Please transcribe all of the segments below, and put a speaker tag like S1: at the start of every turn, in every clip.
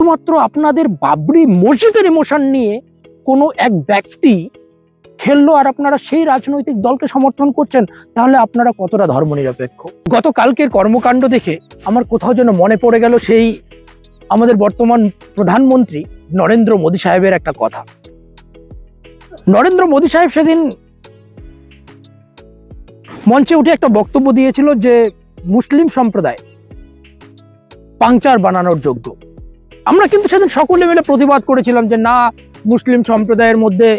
S1: শুধুমাত্র আপনাদের বাবরি মসজিদের ইমোশন নিয়ে কোনো এক ব্যক্তি খেললো আর আপনারা সেই রাজনৈতিক দলকে সমর্থন করছেন, তাহলে আপনারা কতটা ধর্মনিরপেক্ষ? গতকালকের কর্মকাণ্ড দেখে আমার কোথাও যেন মনে পড়ে গেল সেই আমাদের বর্তমান প্রধানমন্ত্রী নরেন্দ্র মোদী সাহেবের একটা কথা। নরেন্দ্র মোদী সাহেব সেদিন মঞ্চে উঠে একটা বক্তব্য দিয়েছিল যে মুসলিম সম্প্রদায় পাংচার বানানোর যোগ্য। আমরা কিন্তু সেদিন সকলে মিলে প্রতিবাদ করেছিলাম যে না, মুসলিম সম্প্রদায়ের মধ্যে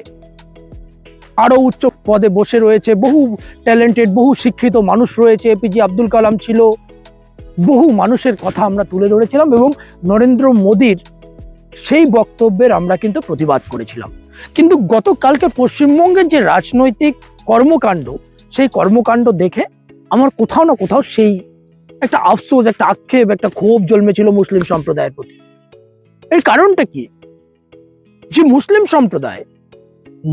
S1: আরো উচ্চ পদে বসে রয়েছে বহু ট্যালেন্টেড, বহু শিক্ষিত মানুষ রয়েছে, এপিজে আব্দুল কালাম ছিল, বহু মানুষের কথা আমরা তুলে ধরেছিলাম এবং নরেন্দ্র মোদীর সেই বক্তব্যের আমরা কিন্তু প্রতিবাদ করেছিলাম। কিন্তু গতকালকে পশ্চিমবঙ্গের যে রাজনৈতিক কর্মকাণ্ড, সেই কর্মকাণ্ড দেখে আমার কোথাও না কোথাও সেই একটা আফসোস, একটা আক্ষেপ, একটা ক্ষোভ জন্মেছিল মুসলিম সম্প্রদায়ের প্রতি। এর কারণটা কি? যে মুসলিম সম্প্রদায়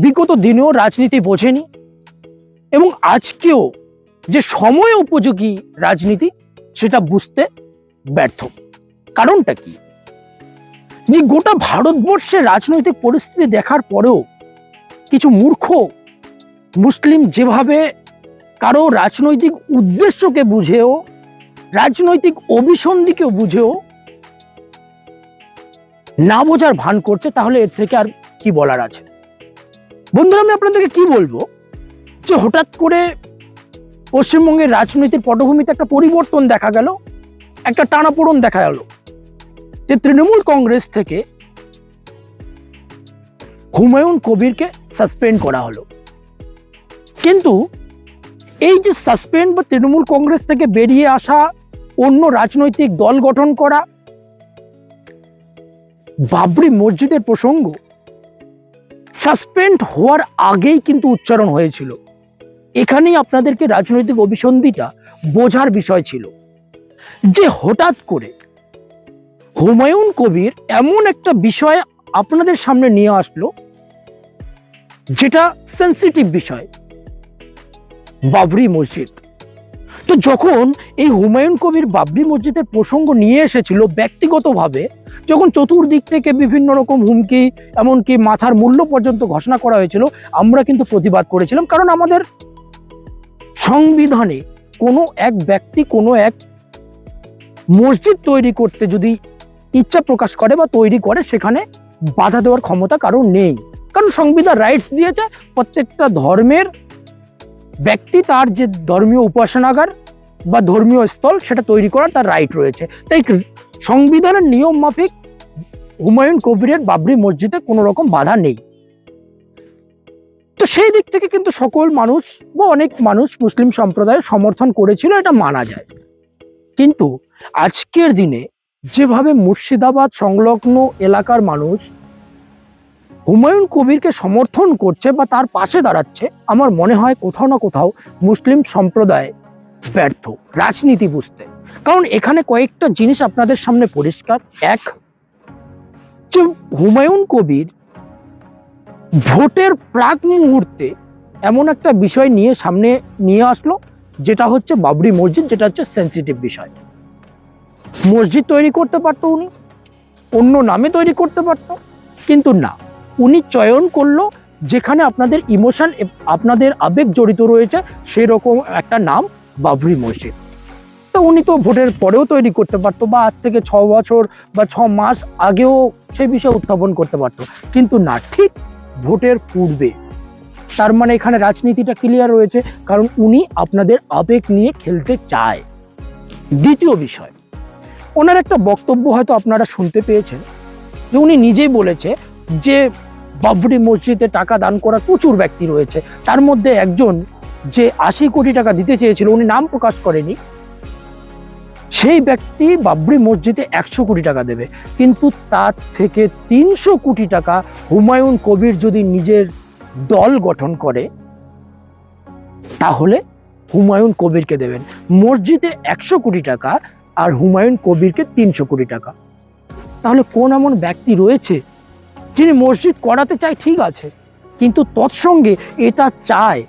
S1: বিগত দিনেও রাজনীতি বোঝেনি এবং আজকেও যে সময় উপযোগী রাজনীতি সেটা বুঝতে ব্যর্থ। কারণটা কি? যে গোটা ভারতবর্ষের রাজনৈতিক পরিস্থিতি দেখার পরেও কিছু মূর্খ মুসলিম যেভাবে কারো রাজনৈতিক উদ্দেশ্যকে বুঝেও, রাজনৈতিক অভিসন্ধিকেও বুঝেও না বোঝার ভান করছে, তাহলে এর থেকে আর কি বলার আছে? বন্ধুরা, আমি আপনাদেরকে কি বলবো যে হঠাৎ করে পশ্চিমবঙ্গের রাজনীতির পটভূমিতে একটা পরিবর্তন দেখা গেল, একটা টানাপোড়েন দেখা গেল যে তৃণমূল কংগ্রেস থেকে হুমায়ুন কবিরকে সাসপেন্ড করা হলো। কিন্তু এই যে সাসপেন্ড বা তৃণমূল কংগ্রেস থেকে বেরিয়ে আসা, অন্য রাজনৈতিক দল গঠন করা, বাবরি মসজিদের প্রসঙ্গ সাসপেন্ড হওয়ার আগেই কিন্তু উচ্চারণ হয়েছিল। এখানেই আপনাদেরকে রাজনৈতিক অভিসন্ধিটা বোঝার বিষয় ছিল যে হঠাৎ করে হুমায়ুন কবির এমন একটা বিষয় আপনাদের সামনে নিয়ে আসলো যেটা সেন্সিটিভ বিষয়, বাবরি মসজিদ। তো যখন এই হুমায়ুন কবির বাবরি মসজিদের প্রসঙ্গ নিয়ে এসেছিল ব্যক্তিগতভাবে, যখন চতুর্দিক থেকে বিভিন্ন রকম হুমকি, এমনকি মাথার মূল্য পর্যন্ত ঘোষণা করা হয়েছিল, আমরা কিন্তু প্রতিবাদ করেছিলাম। কারণ আমাদের সংবিধানে কোনো এক ব্যক্তি কোনো এক মসজিদ তৈরি করতে যদি ইচ্ছা প্রকাশ করে বা তৈরি করে, সেখানে বাধা দেওয়ার ক্ষমতা কারণ নেই। কারণ সংবিধান রাইটস দিয়েছে প্রত্যেকটা ধর্মের ব্যক্তি তার যে ধর্মীয় উপাসনাগার বা ধর্মীয় স্থল সেটা তৈরি করার তার রাইট রয়েছে। তাই সংবিধানের নিয়ম মাফিক হুমায়ুন কবিরের বাবরি মসজিদে কোনো রকম বাধা নেই। তো সেই দিক থেকে কিন্তু সকল মানুষ বা অনেক মানুষ মুসলিম সম্প্রদায় সমর্থন করেছিল, এটা মানা যায়। কিন্তু আজকের দিনে যেভাবে মুর্শিদাবাদ সংলগ্ন এলাকার মানুষ হুমায়ুন কবিরকে সমর্থন করছে বা তার পাশে দাঁড়াচ্ছে, আমার মনে হয় কোথাও না কোথাও মুসলিম সম্প্রদায় ব্যর্থ রাজনীতি বুঝতে। কারণ এখানে কয়েকটা জিনিস আপনাদের সামনে পরিষ্কার। এক, যে হুমায়ুন কবির ভোটের প্রাক মুহূর্তে এমন একটা বিষয় নিয়ে সামনে নিয়ে আসলো যেটা হচ্ছে বাবরি মসজিদ, যেটা হচ্ছে সেন্সিটিভ বিষয়। মসজিদ তৈরি করতে পারতো উনি, অন্য নামে তৈরি করতে পারতো, কিন্তু না, উনি চয়ন করলো যেখানে আপনাদের ইমোশন, আপনাদের আবেগ জড়িত রয়েছে, সেরকম একটা নাম বাবরি মসজিদ। তো উনি তো ভোটের পরেও তৈরি করতে পারতো বা আজ থেকে 6 বছর বা 6 মাস আগেও সেই বিষয়ে উত্থাপন করতে পারতো, কিন্তু না, ঠিক ভোটের পূর্বে। তার মানে এখানে রাজনীতিটা ক্লিয়ার রয়েছে, কারণ উনি আপনাদের আবেগ নিয়ে খেলতে চায়। দ্বিতীয় বিষয়, ওনার একটা বক্তব্য হয়তো আপনারা শুনতে পেয়েছেন যে উনি নিজেই বলেছে যে বাবরি মসজিদে টাকা দান করা প্রচুর ব্যক্তি রয়েছে, তার মধ্যে একজন যে 80 কোটি টাকা দিতে চেয়েছিল, উনি নাম প্রকাশ করেনি, সেই ব্যক্তি বাবরি মসজিদে 100 কোটি টাকা দেবে। কিন্তু তার থেকে 300 কোটি টাকা হুমায়ুন কবির যদি নিজের দল গঠন করে তাহলে হুমায়ুন কবিরকে দেবেন। মসজিদে 100 কোটি টাকা আর হুমায়ুন কবিরকে 300 কোটি টাকা। তাহলে কোন এমন ব্যক্তি রয়েছে যিনি মসজিদ করাতে চায়? ঠিক আছে, কিন্তু তৎসঙ্গে এটা চায়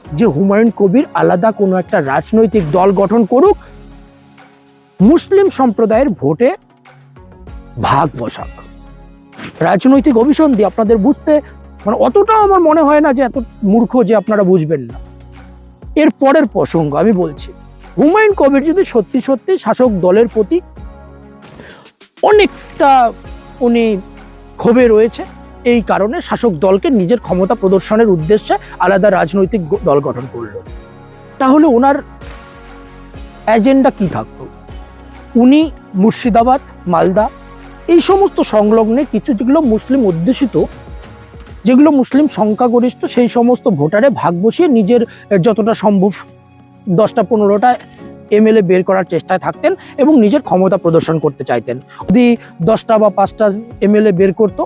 S1: যে হুমায়ুন কবির আলাদা কোনো একটা রাজনৈতিক দল গঠন করুক, মুসলিম সম্প্রদায়ের ভোটে ভাগ বসাক, রাজনৈতিক অভিসন্ধি আপনাদের বুঝতে মানে অতটা আমার মনে হয় না যে এত মূর্খ যে আপনারা বুঝবেন না। এর পরের প্রসঙ্গ আমি বলছি, হুমায়ুন কবির যদি সত্যি সত্যি শাসক দলের প্রতি অনেকটা উনি ক্ষোভে রয়েছে, এই কারণে শাসক দলকে নিজের ক্ষমতা প্রদর্শনের উদ্দেশ্যে আলাদা রাজনৈতিক দল গঠন করলো, তাহলে ওনার এজেন্ডা কি থাকতো? উনি মুর্শিদাবাদ, মালদা এই সমস্ত সংলগ্নে কিছু যেগুলো মুসলিম অধ্যুষিত, যেগুলো মুসলিম সংখ্যাগরিষ্ঠ, সেই সমস্ত ভোটারে ভাগ বসিয়ে নিজের যতটা সম্ভব 10টা-15টা এমএলএ বের করার চেষ্টায় থাকতেন এবং নিজের ক্ষমতা প্রদর্শন করতে চাইতেন। যদি 10টা বা 5টা এমএলএ বের করতো,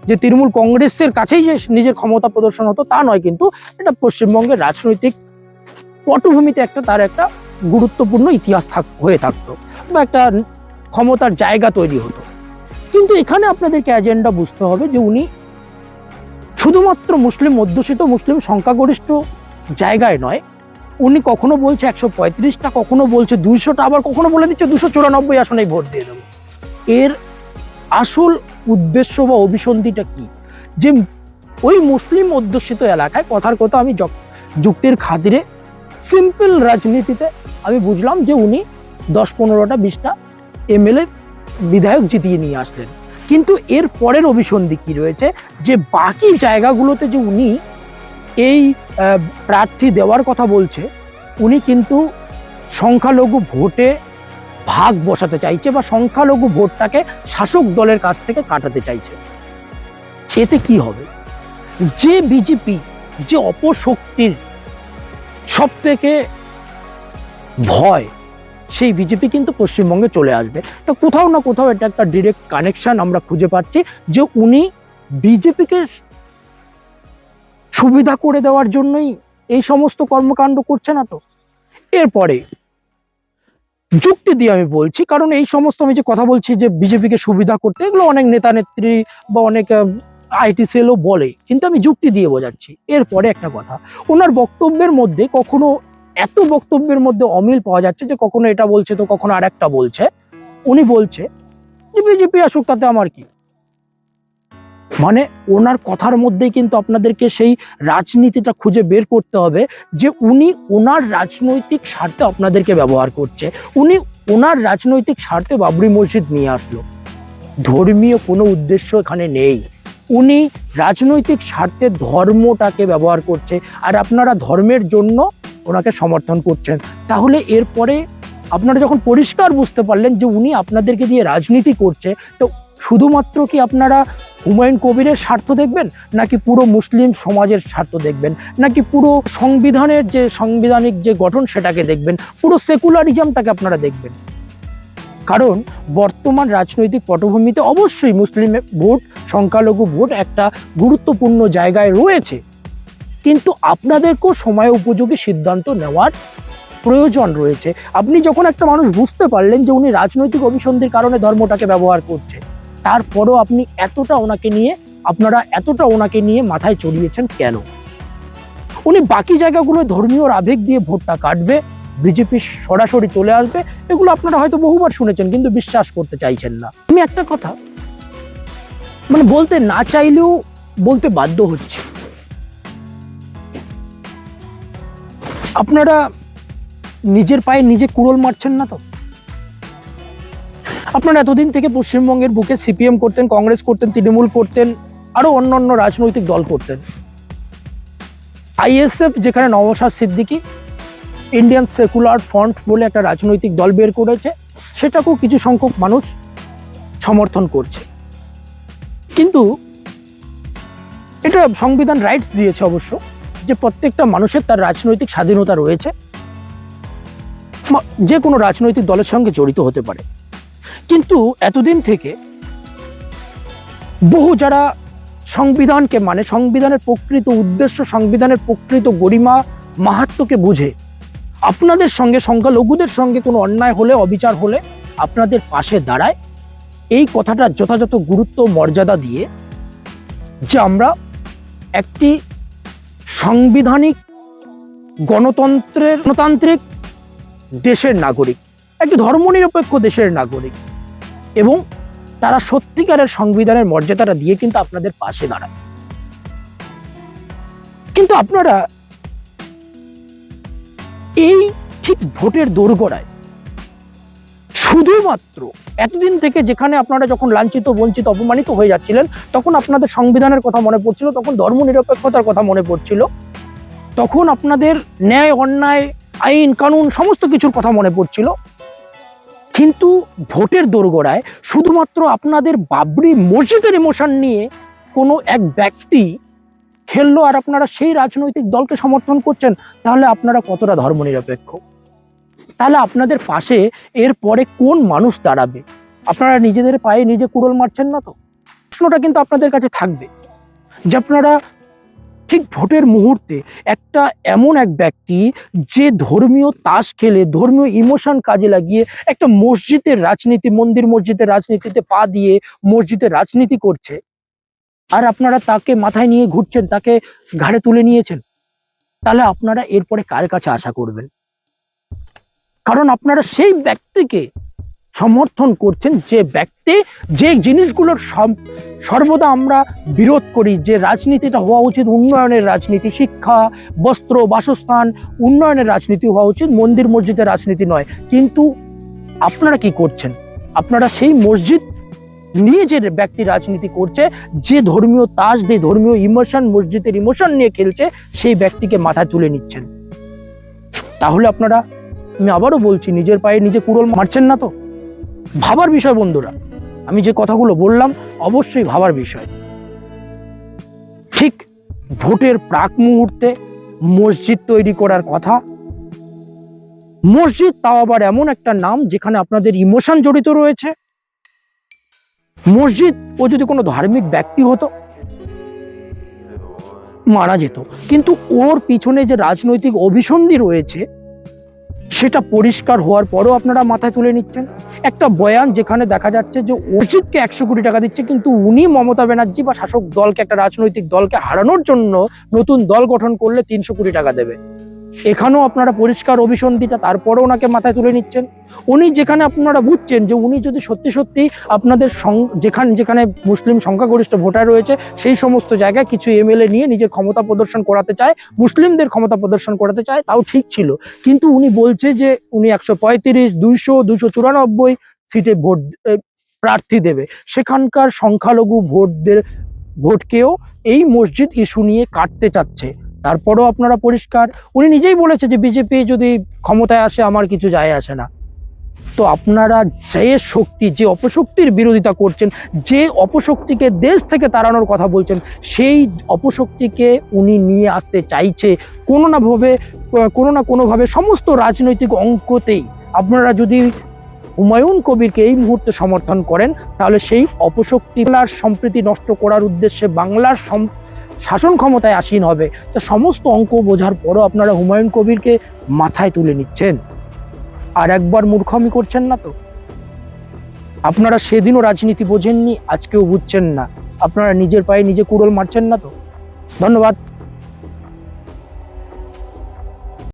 S1: যে তৃণমূল কংগ্রেসের কাছেই যে নিজের ক্ষমতা প্রদর্শন হতো তা নয়, কিন্তু এটা পশ্চিমবঙ্গের রাজনৈতিক পটভূমিতে তার একটা গুরুত্বপূর্ণ ইতিহাস হয়ে থাকতো বা একটা ক্ষমতার জায়গা তৈরি হতো। কিন্তু এখানে আপনাদেরকে এজেন্ডা বুঝতে হবে যে উনি শুধুমাত্র মুসলিম অধ্যুষিত, মুসলিম সংখ্যাগরিষ্ঠ জায়গায় নয়, উনি কখনো বলছে 135টা, কখনো বলছে 200টা, আবার কখনো বলে দিচ্ছে 294 আসনেই ভোট দিয়ে দেবো। এর আসল উদ্দেশ্য বা অভিসন্ধিটা কি? যে ওই মুসলিম অধ্যুষিত এলাকায়, কথার কথা আমি যুক্তির খাতিরে সিম্পল রাজনীতিতে আমি বুঝলাম যে উনি 10-15টা 20টা এমএলএ বিধায়ক জিতিয়ে নিয়ে আসলেন, কিন্তু এর পরের অভিসন্ধি কি রয়েছে যে বাকি জায়গাগুলোতে যে উনি এই প্রার্থী দেওয়ার কথা বলছে, উনি কিন্তু সংখ্যালঘু ভোটে ভাগ বসাতে চাইছে বা সংখ্যালঘু ভোটটাকে শাসক দলের কাছ থেকে কাটাতে চাইছে। এতে কি হবে? যে বিজেপি, যে অপশক্তির সব থেকে ভয়, সেই বিজেপি কিন্তু পশ্চিমবঙ্গে চলে আসবে। তো কোথাও না কোথাও এটা একটা ডিরেক্ট কানেকশন আমরা খুঁজে পাচ্ছি যে উনি বিজেপিকে সুবিধা করে দেওয়ার জন্যই এই সমস্ত কর্মকাণ্ড করছে না তো? এরপরে যুক্তি দিয়ে আমি বলছি, কারণ এই সমস্ত আমি যে কথা বলছি যে বিজেপিকে সুবিধা করতে, এগুলো অনেক নেতা নেত্রী বা অনেক আইটি সেলও বলে, কিন্তু আমি যুক্তি দিয়ে বোঝাচ্ছি। এরপরে একটা কথা, ওনার বক্তব্যের মধ্যে কখনো এত বক্তব্যের মধ্যে অমিল পাওয়া যাচ্ছে যে কখনো এটা বলছে তো কখনো আরেকটা বলছে। উনি বলছে যে বিজেপি আসুক তাতে আমার কি, মানে ওনার কথার মধ্যেই কিন্তু আপনাদেরকে সেই রাজনীতিটা খুঁজে বের করতে হবে যে উনি ওনার রাজনৈতিক স্বার্থে আপনাদেরকে ব্যবহার করছে। উনি ওনার রাজনৈতিক স্বার্থে বাবরি মসজিদ নিয়ে আসলো, ধর্মীয় কোনো উদ্দেশ্য এখানে নেই। উনি রাজনৈতিক স্বার্থে ধর্মটাকে ব্যবহার করছে, আর আপনারা ধর্মের জন্য ওনাকে সমর্থন করছেন। তাহলে এরপরে আপনারা যখন পরিষ্কার বুঝতে পারলেন যে উনি আপনাদেরকে দিয়ে রাজনীতি করছে, তো শুধুমাত্র কি আপনারা হুমায়ুন কবিরের স্বার্থ দেখবেন, নাকি পুরো মুসলিম সমাজের স্বার্থ দেখবেন, নাকি পুরো সংবিধানের যে সাংবিধানিক যে গঠন সেটাকে দেখবেন, পুরো সেকুলারিজমটাকে আপনারা দেখবেন? কারণ বর্তমান রাজনৈতিক পটভূমিতে অবশ্যই মুসলিম ভোট, সংখ্যালঘু ভোট একটা গুরুত্বপূর্ণ জায়গায় রয়েছে, কিন্তু আপনাদেরকেও সময় উপযোগী সিদ্ধান্ত নেওয়ার প্রয়োজন রয়েছে। আপনি যখন একটা মানুষ বুঝতে পারলেন যে উনি রাজনৈতিক অভিসন্ধির কারণে ধর্মটাকে ব্যবহার করছে, তারপরও আপনি আপনারা এতটা ওনাকে নিয়ে মাথায় চড়িয়েছেন কেন? উনি বাকি জায়গাগুলো ধর্মীয় আবেগ দিয়ে ভোটটা কাটবে, বিজেপি সরাসরি চলে আসবে, এগুলো আপনারা হয়তো বহুবার শুনেছেন কিন্তু বিশ্বাস করতে চাইছেন না। আমি একটা কথা মানে বলতে না চাইলেও বলতে বাধ্য হচ্ছে, আপনারা নিজের পায়ে নিজে কুড়োল মারছেন না তো? আপনারা এতদিন থেকে পশ্চিমবঙ্গের বুকে সিপিএম করতেন, কংগ্রেস করতেন, তৃণমূল করতেন, আরো অন্যান্য রাজনৈতিক দল করতেন। আইএসএফ যেখানে Naushad Siddiqui Indian secular front বলে একটা রাজনৈতিক দল বের করেছে, সেটাকেও কিছু সংখ্যক মানুষ সমর্থন করছে, কিন্তু এটা সংবিধান রাইটস দিয়েছে অবশ্য যে প্রত্যেকটা মানুষের তার রাজনৈতিক স্বাধীনতা রয়েছে, যে কোনো রাজনৈতিক দলের সঙ্গে জড়িত হতে পারে। কিন্তু এতদিন থেকে বহু যারা সংবিধানকে মানে, সংবিধানের প্রকৃত উদ্দেশ্য, সংবিধানের প্রকৃত গরিমা মাহাত্ম্যকে বুঝে আপনাদের সঙ্গে, সংখ্যালঘুদের সঙ্গে কোনো অন্যায় হলে, অবিচার হলে আপনাদের পাশে দাঁড়ায়, এই কথাটা যথাযথ গুরুত্ব মর্যাদা দিয়ে যে আমরা একটি সাংবিধানিক গণতান্ত্রিক দেশের নাগরিক, একটি ধর্মনিরপেক্ষ দেশের নাগরিক, এবং তারা সত্যিকারের সংবিধানের মর্যাদাটা দিয়ে কিন্তু আপনাদের পাশে দাঁড়ায়। কিন্তু আপনারা এই ঠিক ভোটের দোরগোড়ায় শুধুমাত্র এতদিন থেকে যেখানে আপনারা যখন লাঞ্ছিত, বঞ্চিত, অপমানিত হয়ে যাচ্ছিলেন, তখন আপনাদের সংবিধানের কথা মনে পড়ছিল, তখন ধর্মনিরপেক্ষতার কথা মনে পড়ছিল, তখন আপনাদের ন্যায়, অন্যায়, আইন, কানুন সমস্ত কিছুর কথা মনে পড়ছিল। কিন্তু ভোটের দোরগোড়ায় শুধুমাত্র আপনাদের বাবরি মসজিদের ইমোশন নিয়ে কোনো এক ব্যক্তি খেললো, আর আপনারা সেই রাজনৈতিক দলকে সমর্থন করছেন। তাহলে আপনারা কতটা ধর্মনিরপেক্ষ? তাহলে আপনাদের পাশে এরপরে কোন মানুষ দাঁড়াবে? আপনারা নিজেদের পায়ে নিজে কুড়োল মারছেন না তো? প্রশ্নটা কিন্তু আপনাদের কাছে থাকবে যে আপনারা ঠিক ভোটের মুহূর্তে একটা এমন এক ব্যক্তি যে ধর্মীয় তাস খেলে, ধর্মীয় ইমোশন কাজে লাগিয়ে একটা মসজিদের রাজনীতি, মন্দির মসজিদের রাজনীতিতে পা দিয়ে মসজিদের রাজনীতি করছে, আর আপনারা তাকে মাথায় নিয়ে ঘুরছেন, তাকে ঘাড়ে তুলে নিয়েছেন। তাহলে আপনারা এরপরে কার কাছে আশা করবেন? কারণ আপনারা সেই ব্যক্তিকে সমর্থন করছেন, যে ব্যক্তি যে জিনিসগুলোর সর্বদা আমরা বিরোধ করি, যে রাজনীতিটা হওয়া উচিত উন্নয়নের রাজনীতি, শিক্ষা, বস্ত্র, বাসস্থান, উন্নয়নের রাজনীতি হওয়া উচিত, মন্দির মসজিদের রাজনীতি নয়। কিন্তু আপনারা কি করছেন? আপনারা সেই মসজিদ নিয়ে যে ব্যক্তি রাজনীতি করছে, যে ধর্মীয় তাস, যে ধর্মীয় ইমোশন, মসজিদের ইমোশন নিয়ে খেলছে, সেই ব্যক্তিকে মাথায় তুলে নিচ্ছেন। তাহলে আপনারা, আমি আবারও বলছি, নিজের পায়ে নিজে কুড়োল মারছেন না তো? ভাবার বিষয় বন্ধুরা, আমি যে কথাগুলো বললাম অবশ্যই ভাবার বিষয়। ঠিক ভোটের প্রাক মুহূর্তে মসজিদ তৈরি করার কথা, মসজিদ তাও আবার এমন একটা নাম যেখানে আপনাদের ইমোশন জড়িত রয়েছে। মসজিদ ও যদি কোনো ধার্মিক ব্যক্তি হতো, মারা যেত, কিন্তু ওর পিছনে যে রাজনৈতিক অভিসন্ধি রয়েছে সেটা পরিষ্কার হওয়ার পরও আপনারা মাথায় তুলে নিচ্ছেন। একটা বয়ান যেখানে দেখা যাচ্ছে যে অজিতকে 100 কোটি টাকা দিচ্ছে, কিন্তু উনি মমতা ব্যানার্জি বা শাসক দলকে, একটা রাজনৈতিক দলকে হারানোর জন্য নতুন দল গঠন করলে 300 কোটি টাকা দেবে। এখানেও আপনারা পরিষ্কার অভিসন্ধিটা, তারপরে ওনাকে মাথায় তুলে নিচ্ছেন। উনি যেখানে আপনারা বুঝছেন যে উনি যদি সত্যি সত্যি আপনাদের যেখানে যেখানে মুসলিম সংখ্যাগরিষ্ঠ ভোটার রয়েছে সেই সমস্ত জায়গায় কিছু এমএলএ নিয়ে নিজের ক্ষমতা প্রদর্শন করাতে চায়, মুসলিমদের ক্ষমতা প্রদর্শন করাতে চায়, তাও ঠিক ছিল। কিন্তু উনি বলছে যে উনি 135, 200, 294 সিটে ভোট প্রার্থী দেবে, সেখানকার সংখ্যালঘু ভোটকেও এই মসজিদ ইস্যু নিয়ে কাটতে চাচ্ছে। তারপরও আপনারা পরিষ্কার, উনি নিজেই বলেছে যে বিজেপি যদি ক্ষমতায় আসে আমার কিছু যায় আসে না। তো আপনারা যে শক্তি, যে অপশক্তির বিরোধিতা করছেন, যে অপশক্তিকে দেশ থেকে তাড়ানোর কথা বলছেন, সেই অপশক্তিকে উনি নিয়ে আসতে চাইছে কোনো না কোনোভাবে সমস্ত রাজনৈতিক অঙ্কতেই। আপনারা যদি হুমায়ুন কবিরকে এই মুহূর্তে সমর্থন করেন, তাহলে সেই অপশক্তি বাংলার সম্প্রীতি নষ্ট করার উদ্দেশ্যে বাংলার শাসন ক্ষমতায় আসীন হবে। তো সমস্ত অঙ্ক বোঝার পরও আপনারা হুমায়ুন কবিরকে মাথায় তুলে নিচ্ছেন, আর একবার মূর্খামি করছেন না তো? আপনারা সেদিনও রাজনীতি বোঝেননি, আজকেও বুঝছেন না। আপনারা নিজের পায়ে নিজে কুড়োল মারছেন না তো? ধন্যবাদ।